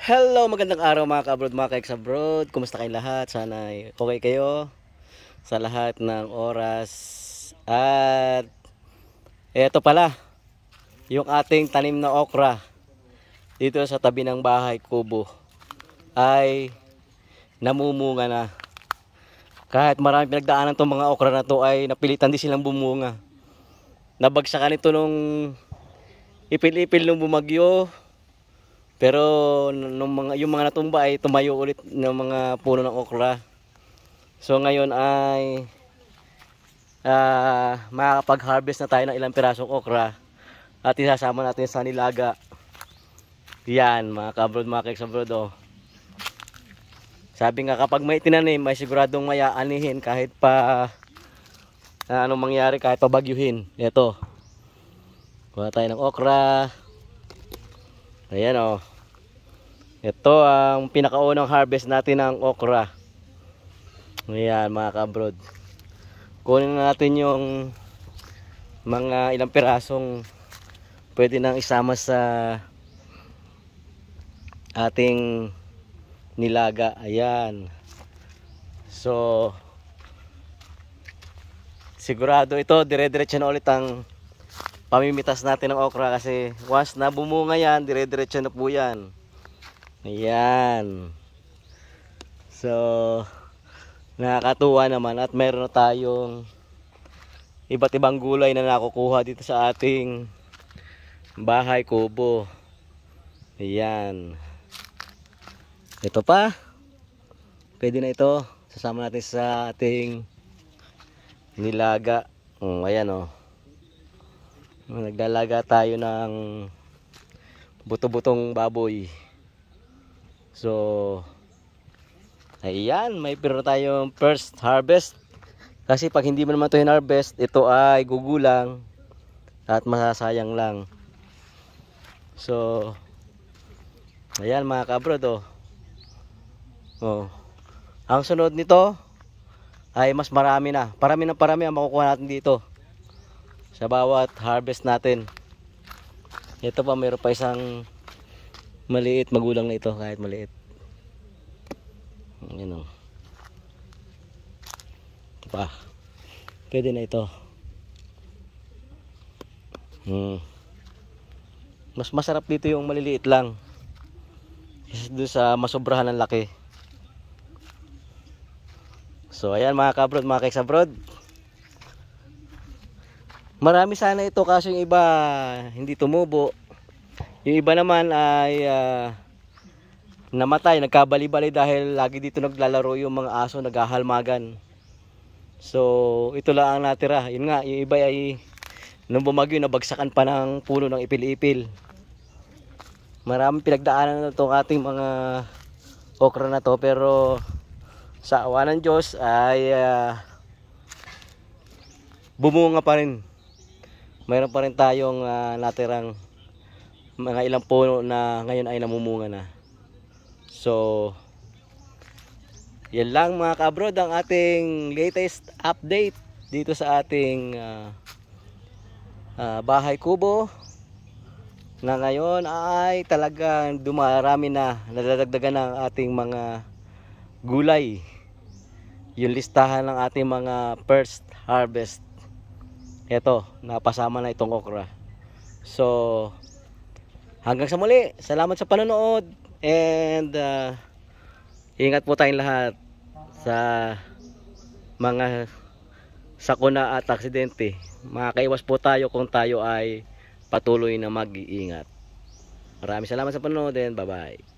Hello, magandang araw mga ka-abroad, mga ka-ex-abroad. Kumusta kayong lahat? Sana ay okay kayo sa lahat ng oras. At eto pala, yung ating tanim na okra dito sa tabi ng bahay kubo ay namumunga na. Kahit marami pinagdaanan itong mga okra na to ay napilitan din silang bumunga. Nabagsakan ito nung ipil-ipil nung bumagyo. Pero yung mga natumba ay tumayo ulit ng mga puno ng okra. So ngayon ay makakapag-harvest na tayo ng ilang pirasong okra at isasama natin sa nilaga. Yan mga ka-abroad, mga ka-ex-abroad, oh. Sabi nga kapag may tinanim may siguradong may aanihin kahit pa anong mangyari, kahit pa bagyuhin. Ito, kuha tayo ng okra. Ayan, oh. Ito ang pinakaunang harvest natin ng okra. Ayan mga ka-abroad. Kunin na natin yung mga ilang pirasong pwede nang isama sa ating nilaga. Ayan. So sigurado ito dire-diretso na ulit ang pamimitas natin ng okra kasi once na bumunga yan, dire-diretso na po yan. Ayan. So nakakatuwa naman at meron na tayong iba't ibang gulay na nakukuha dito sa ating bahay kubo. Ayan. Ito pa. Pwede na ito. Sasama natin sa ating nilaga. Ayan, oh. Naglalaga tayo ng buto-butong baboy. So ayan, may pero tayong first harvest. Kasi pag hindi mo naman ito harvest, ito ay gugulang at masasayang lang. So ayan mga ka-abroad, oh. Oh. Ang sunod nito ay mas marami na. Parami ang makukuha natin dito sa bawat harvest natin. Ito pa, mayroon pa isang maliit, magulang na ito kahit maliit. Ayan, oh. Ito pa. Pwede na ito. Mas masarap dito yung maliliit lang doon sa masobrahan ng laki. So ayan mga ka-abroad, mga ka-ex-abroad. Marami sana ito kaso yung iba hindi tumubo. Yung iba naman ay namatay, nagkabali-bali dahil lagi dito naglalaro yung mga aso, naghahalmagan. So ito lang ang natira. Yun nga, yung iba ay nung bumagyo nabagsakan pa ng puno ng ipil-ipil. Maraming pinagdaanan na itong ating mga okra na to, pero sa awa ng Diyos ay bumunga pa rin. Mayroon pa rin tayong natirang mga ilang puno na ngayon ay namumunga na. So yan lang mga ka-abroad ang ating latest update dito sa ating bahay kubo, na ngayon ay talagang dumarami na, nadadagdagan ng ating mga gulay. Yung listahan ng ating mga first harvest, eto, napasama na itong okra. So hanggang sa muli, salamat sa panonood and ingat po tayong lahat sa mga sakuna at aksidente. Makakaiwas po tayo kung tayo ay patuloy na mag-iingat. Maraming salamat sa panonood and bye bye.